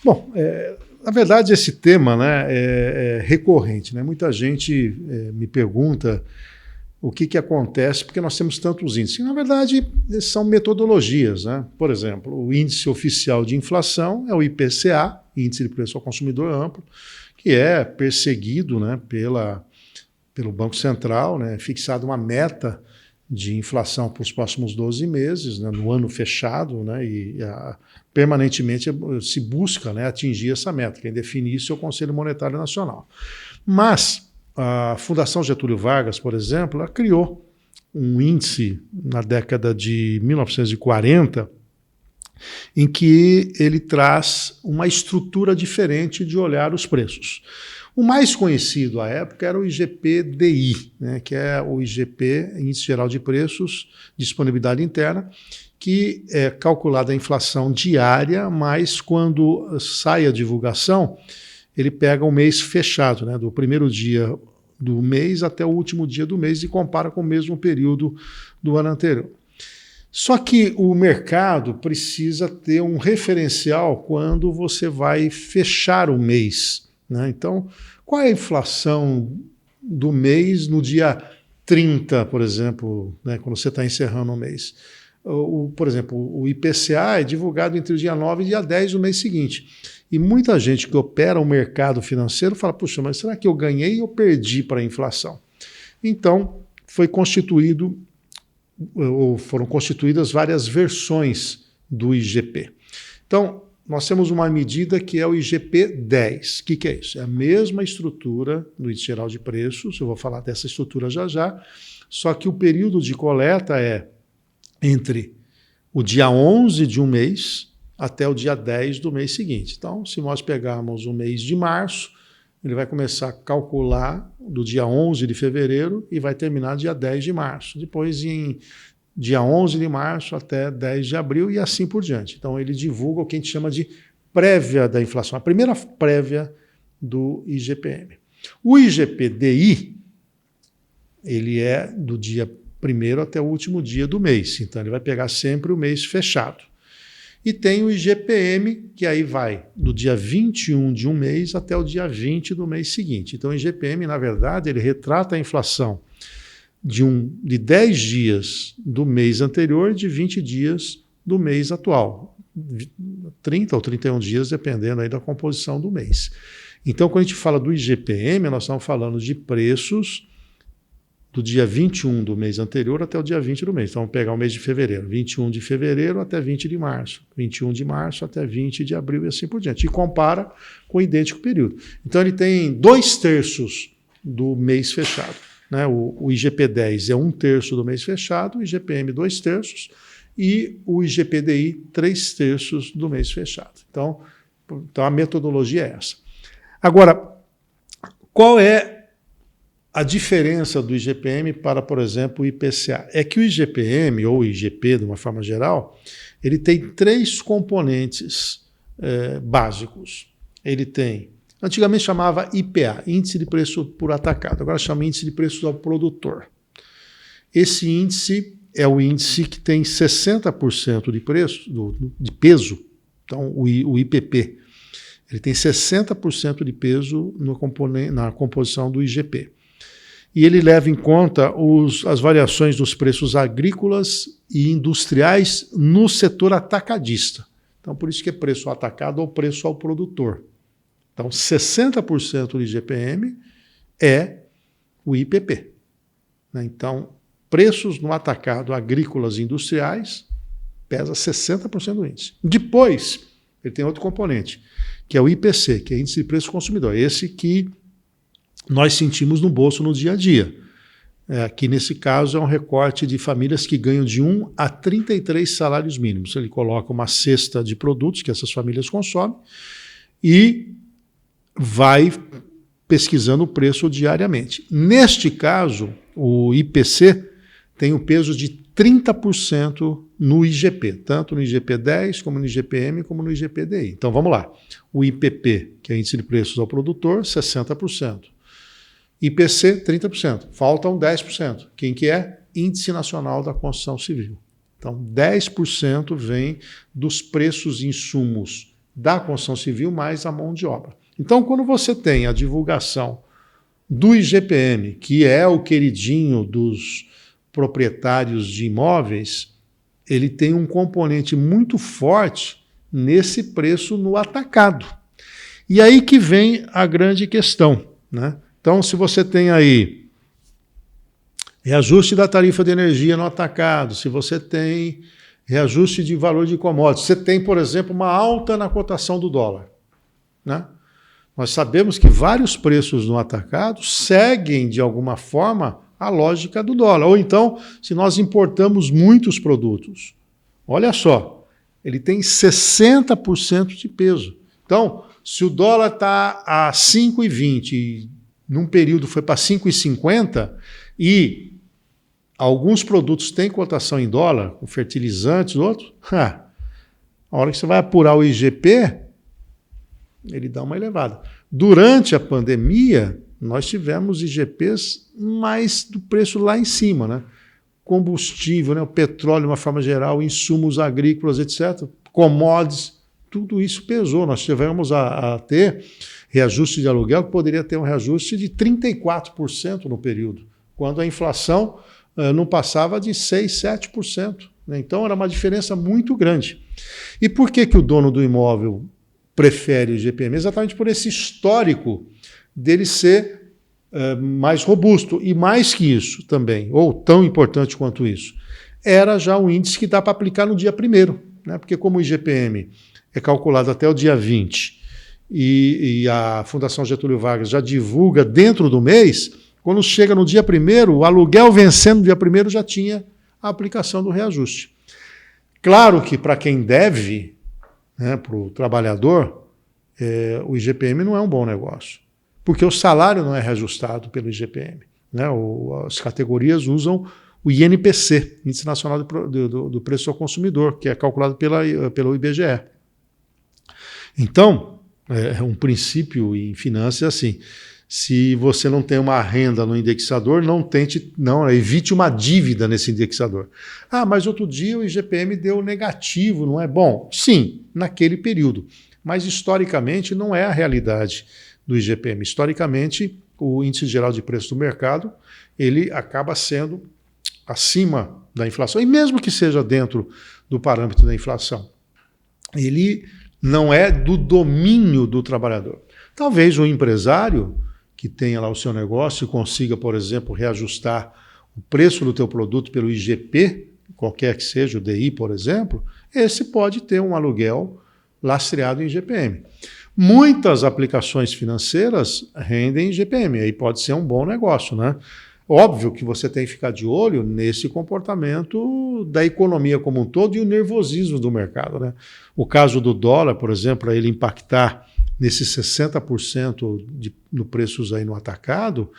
Bom, na verdade esse tema, né, é recorrente, né? Muita gente me pergunta o que acontece porque nós temos tantos índices. E, na verdade, são metodologias, né? Por exemplo, o índice oficial de inflação é o IPCA, Índice de Preço ao Consumidor Amplo, que é perseguido, né, pelo Banco Central, né, fixado uma meta de inflação para os próximos 12 meses, né, no ano fechado, né, permanentemente se busca, né, atingir essa meta. Quem define isso é o Conselho Monetário Nacional. Mas a Fundação Getúlio Vargas, por exemplo, ela criou um índice na década de 1940 em que ele traz uma estrutura diferente de olhar os preços. O mais conhecido à época era o IGP-DI, né, que é o IGP, Índice Geral de Preços, Disponibilidade Interna, que é calculada a inflação diária, mas quando sai a divulgação, ele pega o mês fechado, né, do primeiro dia do mês até o último dia do mês e compara com o mesmo período do ano anterior. Só que o mercado precisa ter um referencial quando você vai fechar o mês, né? Então, qual é a inflação do mês no dia 30, por exemplo, né, quando você está encerrando o mês? Por exemplo, o IPCA é divulgado entre o dia 9 e dia 10 do mês seguinte. E muita gente que opera o mercado financeiro fala, puxa, mas será que eu ganhei ou perdi para a inflação? Então, foram constituídas várias versões do IGP. Então, nós temos uma medida que é o IGP-10. O que é isso? É a mesma estrutura do Índice Geral de Preços, eu vou falar dessa estrutura já já, só que o período de coleta é entre o dia 11 de um mês até o dia 10 do mês seguinte. Então, se nós pegarmos o mês de março, ele vai começar a calcular do dia 11 de fevereiro e vai terminar dia 10 de março. Depois, em dia 11 de março até 10 de abril e assim por diante. Então, ele divulga o que a gente chama de prévia da inflação, a primeira prévia do IGPM. O IGP-DI, ele é do dia 1º até o último dia do mês. Então, ele vai pegar sempre o mês fechado. E tem o IGPM, que aí vai do dia 21 de um mês até o dia 20 do mês seguinte. Então, o IGPM, na verdade, ele retrata a inflação de 10 dias do mês anterior e de 20 dias do mês atual. 30 ou 31 dias, dependendo aí da composição do mês. Então, quando a gente fala do IGPM, nós estamos falando de preços do dia 21 do mês anterior até o dia 20 do mês. Então, vamos pegar o mês de fevereiro, 21 de fevereiro até 20 de março, 21 de março até 20 de abril e assim por diante. E compara com o idêntico período. Então, ele tem 2/3 do mês fechado, né? O IGP-10 é 1/3 do mês fechado, o IGPM 2/3 e o IGP-DI 3/3 do mês fechado. Então, a metodologia é essa. Agora, qual é a diferença do IGPM para, por exemplo, o IPCA? É que o IGPM, ou o IGP, de uma forma geral, ele tem 3 componentes básicos. Ele tem, antigamente chamava IPA, Índice de Preço por Atacado, agora chama Índice de Preço ao Produtor. Esse índice é o índice que tem 60% de preço, de peso, então o IPP, ele tem 60% de peso na composição do IGP. E ele leva em conta as variações dos preços agrícolas e industriais no setor atacadista. Então, por isso que é preço ao atacado ou preço ao produtor. Então, 60% do IGPM é o IPP. Então, preços no atacado agrícolas e industriais pesa 60% do índice. Depois, ele tem outro componente, que é o IPC, que é Índice de Preço ao Consumidor. Esse que nós sentimos no bolso no dia a dia. Aqui, nesse caso, é um recorte de famílias que ganham de 1 a 33 salários mínimos. Ele coloca uma cesta de produtos que essas famílias consomem e vai pesquisando o preço diariamente. Neste caso, o IPC tem o peso de 30% no IGP, tanto no IGP-10, como no IGPM, como no IGP-DI. Então, vamos lá. O IPP, que é Índice de Preços ao Produtor, 60%. IPC, 30%. Faltam 10%. Quem que é? Índice Nacional da Construção Civil. Então, 10% vem dos preços de insumos da construção civil mais a mão de obra. Então, quando você tem a divulgação do IGPM, que é o queridinho dos proprietários de imóveis, ele tem um componente muito forte nesse preço no atacado. E aí que vem a grande questão, né? Então, se você tem aí reajuste da tarifa de energia no atacado, se você tem reajuste de valor de commodities, você tem, por exemplo, uma alta na cotação do dólar, né? Nós sabemos que vários preços no atacado seguem, de alguma forma, a lógica do dólar. Ou então, se nós importamos muitos produtos, olha só, ele tem 60% de peso. Então, se o dólar está a 5,20 e num período foi para 5,50 e alguns produtos têm cotação em dólar, com fertilizantes, outros, a hora que você vai apurar o IGP, ele dá uma elevada. Durante a pandemia, nós tivemos IGPs mais do preço lá em cima, né? Combustível, né? O petróleo, de uma forma geral, insumos agrícolas, etc., commodities, tudo isso pesou. Nós tivemos a ter reajuste de aluguel que poderia ter um reajuste de 34% no período, quando a inflação não passava de 6%, 7%. Né? Então, era uma diferença muito grande. E por que o dono do imóvel prefere o IGPM? Exatamente por esse histórico dele ser mais robusto. E mais que isso também, ou tão importante quanto isso, era já um índice que dá para aplicar no dia 1º, né? Porque como o IGPM é calculado até o dia 20 e a Fundação Getúlio Vargas já divulga dentro do mês, quando chega no dia 1º, o aluguel vencendo no dia 1º já tinha a aplicação do reajuste. Claro que para quem deve, né, para o trabalhador, o IGPM não é um bom negócio, porque o salário não é reajustado pelo IGPM. Né? As categorias usam o INPC, Índice Nacional do Preço ao Consumidor, que é calculado pelo IBGE. Então, é um princípio em finanças assim, se você não tem uma renda no indexador, evite uma dívida nesse indexador. Ah, mas outro dia o IGPM deu negativo, não é bom? Sim, naquele período. Mas historicamente não é a realidade do IGPM. Historicamente, o Índice Geral de Preços do Mercado, ele acaba sendo acima da inflação, e mesmo que seja dentro do parâmetro da inflação, ele não é do domínio do trabalhador. Talvez o empresário que tenha lá o seu negócio e consiga, por exemplo, reajustar o preço do teu produto pelo IGP, qualquer que seja, o DI, por exemplo, esse pode ter um aluguel lastreado em IGPM. Muitas aplicações financeiras rendem IGPM, aí pode ser um bom negócio, né? Óbvio que você tem que ficar de olho nesse comportamento da economia como um todo e o nervosismo do mercado, né? O caso do dólar, por exemplo, para ele impactar nesses 60% no preços aí no atacado,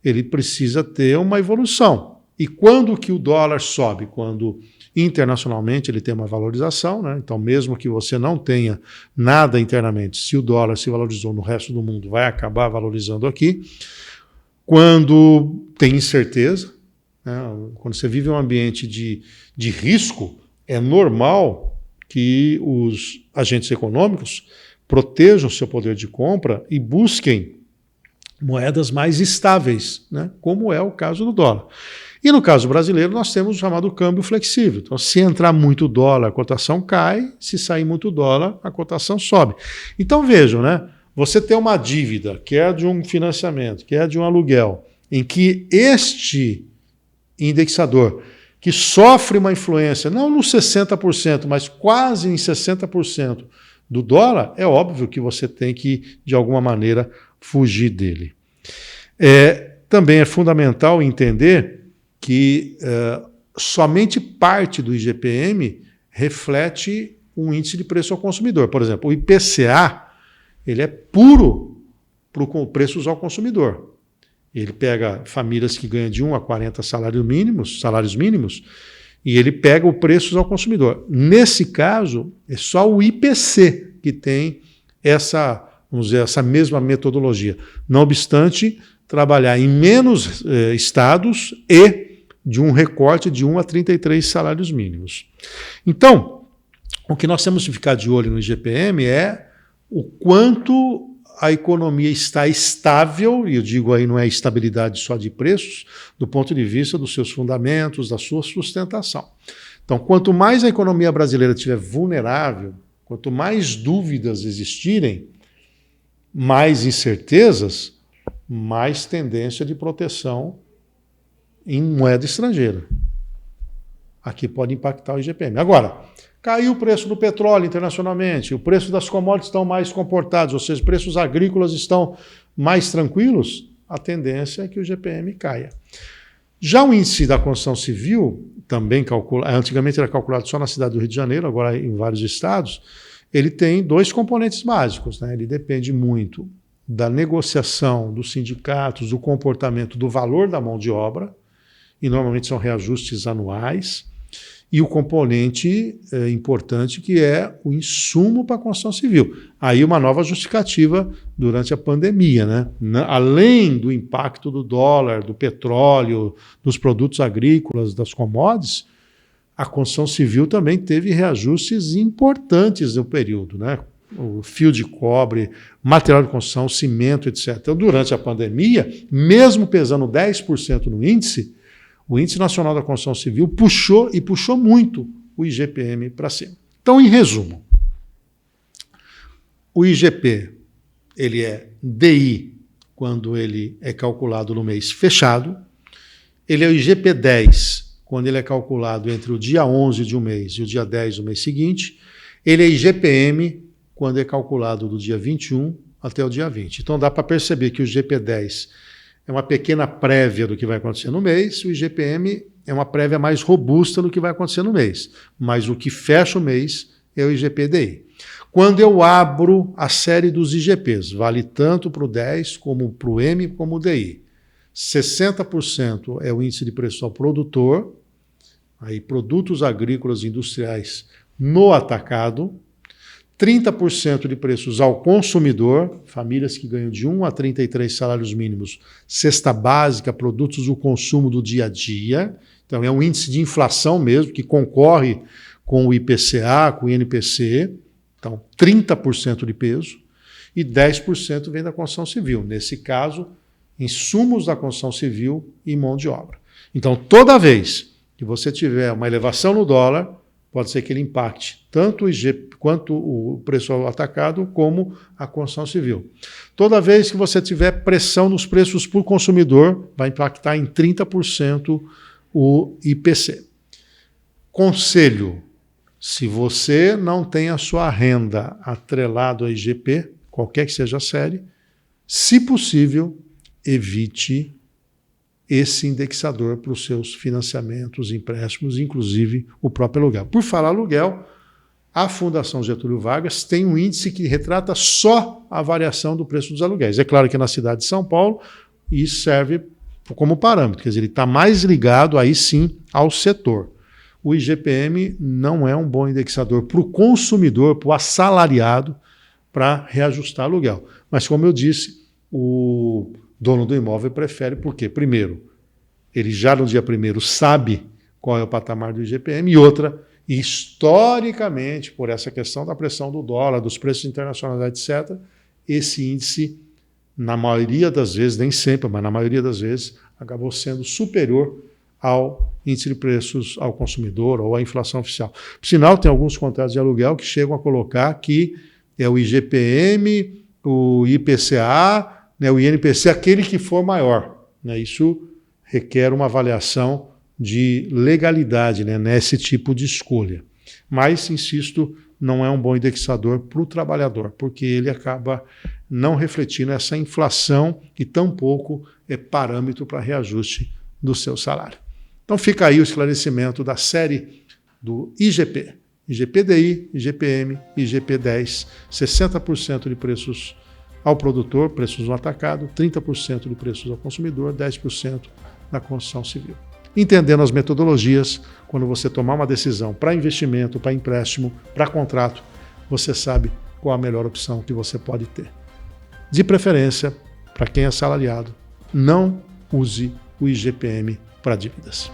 ele precisa ter uma evolução. E quando que o dólar sobe? Quando internacionalmente ele tem uma valorização, né? Então, mesmo que você não tenha nada internamente, se o dólar se valorizou no resto do mundo, vai acabar valorizando aqui. Quando tem incerteza, né? Quando você vive um ambiente de risco, é normal que os agentes econômicos protejam seu poder de compra e busquem moedas mais estáveis, né? Como é o caso do dólar. E no caso brasileiro, nós temos o chamado câmbio flexível. Então, se entrar muito dólar, a cotação cai, se sair muito dólar, a cotação sobe. Então, vejam, né? Você tem uma dívida, quer de um financiamento, quer de um aluguel, em que este indexador, que sofre uma influência, não nos 60%, mas quase em 60% do dólar, é óbvio que você tem que, de alguma maneira, fugir dele. Também é fundamental entender que somente parte do IGPM reflete um índice de preço ao consumidor. Por exemplo, o IPCA, ele é puro para o preços ao consumidor. Ele pega famílias que ganham de 1 a 40 salários mínimos, e ele pega o preços ao consumidor. Nesse caso, é só o IPC que tem essa mesma metodologia. Não obstante, trabalhar em menos estados e de um recorte de 1 a 33 salários mínimos. Então, O que nós temos que ficar de olho no IGPM é o quanto a economia está estável, e eu digo aí não é estabilidade só de preços, do ponto de vista dos seus fundamentos, da sua sustentação. Então, quanto mais a economia brasileira estiver vulnerável, quanto mais dúvidas existirem, mais incertezas, mais tendência de proteção em moeda estrangeira. Aqui pode impactar o IGPM. Agora, caiu o preço do petróleo internacionalmente, o preço das commodities estão mais comportados, ou seja, os preços agrícolas estão mais tranquilos, a tendência é que o IGPM caia. Já o índice da construção civil, também antigamente era calculado só na cidade do Rio de Janeiro, agora em vários estados, ele tem dois componentes básicos, né? Ele depende muito da negociação dos sindicatos, do comportamento do valor da mão de obra, e normalmente são reajustes anuais, e o componente importante que é o insumo para a construção civil. Aí uma nova justificativa durante a pandemia, né? Além do impacto do dólar, do petróleo, dos produtos agrícolas, das commodities, a construção civil também teve reajustes importantes no período, né? O fio de cobre, material de construção, cimento, etc. Então, durante a pandemia, mesmo pesando 10% no índice, o Índice Nacional da Construção Civil puxou muito o IGPM para cima. Então, em resumo, o IGP ele é DI quando ele é calculado no mês fechado, ele é o IGP-10 quando ele é calculado entre o dia 11 de um mês e o dia 10 do mês seguinte, ele é IGPM quando é calculado do dia 21 até o dia 20. Então, dá para perceber que o IGP-10 é uma pequena prévia do que vai acontecer no mês, o IGPM é uma prévia mais robusta do que vai acontecer no mês. Mas o que fecha o mês é o IGP-DI. Quando eu abro a série dos IGPs, vale tanto para o 10, como para o M, como o DI. 60% é o índice de preço ao produtor, aí produtos agrícolas e industriais no atacado, 30% de preços ao consumidor, famílias que ganham de 1 a 33 salários mínimos, cesta básica, produtos do consumo do dia a dia. Então é um índice de inflação mesmo, que concorre com o IPCA, com o INPC. Então 30% de peso e 10% vem da construção civil. Nesse caso, insumos da construção civil e mão de obra. Então toda vez que você tiver uma elevação no dólar, pode ser que ele impacte tanto o IGP quanto o preço ao atacado, como a construção civil. Toda vez que você tiver pressão nos preços por consumidor, vai impactar em 30% o IPC. Conselho: se você não tem a sua renda atrelado ao IGP, qualquer que seja a série, se possível, evite esse indexador para os seus financiamentos, empréstimos, inclusive o próprio aluguel. Por falar aluguel, a Fundação Getúlio Vargas tem um índice que retrata só a variação do preço dos aluguéis. É claro que na cidade de São Paulo isso serve como parâmetro, quer dizer, ele está mais ligado aí sim ao setor. O IGPM não é um bom indexador para o consumidor, para o assalariado, para reajustar aluguel. Mas, como eu disse, o dono do imóvel prefere, por quê? Primeiro, ele já no dia 1º sabe qual é o patamar do IGPM, e outra, historicamente, por essa questão da pressão do dólar, dos preços internacionais, etc., esse índice, na maioria das vezes, nem sempre, mas na maioria das vezes, acabou sendo superior ao índice de preços ao consumidor ou à inflação oficial. Por sinal, tem alguns contratos de aluguel que chegam a colocar que é o IGPM, o IPCA, né, o INPC, aquele que for maior. Né? Isso requer uma avaliação de legalidade, né, nesse tipo de escolha. Mas, insisto, não é um bom indexador para o trabalhador, porque ele acaba não refletindo essa inflação e tampouco é parâmetro para reajuste do seu salário. Então fica aí o esclarecimento da série do IGP. IGP-DI, IGPM, IGP-10, 60% de preços ao produtor, preços no atacado, 30% de preços ao consumidor, 10% na construção civil. Entendendo as metodologias, quando você tomar uma decisão para investimento, para empréstimo, para contrato, você sabe qual a melhor opção que você pode ter. De preferência, para quem é assalariado, não use o IGPM para dívidas.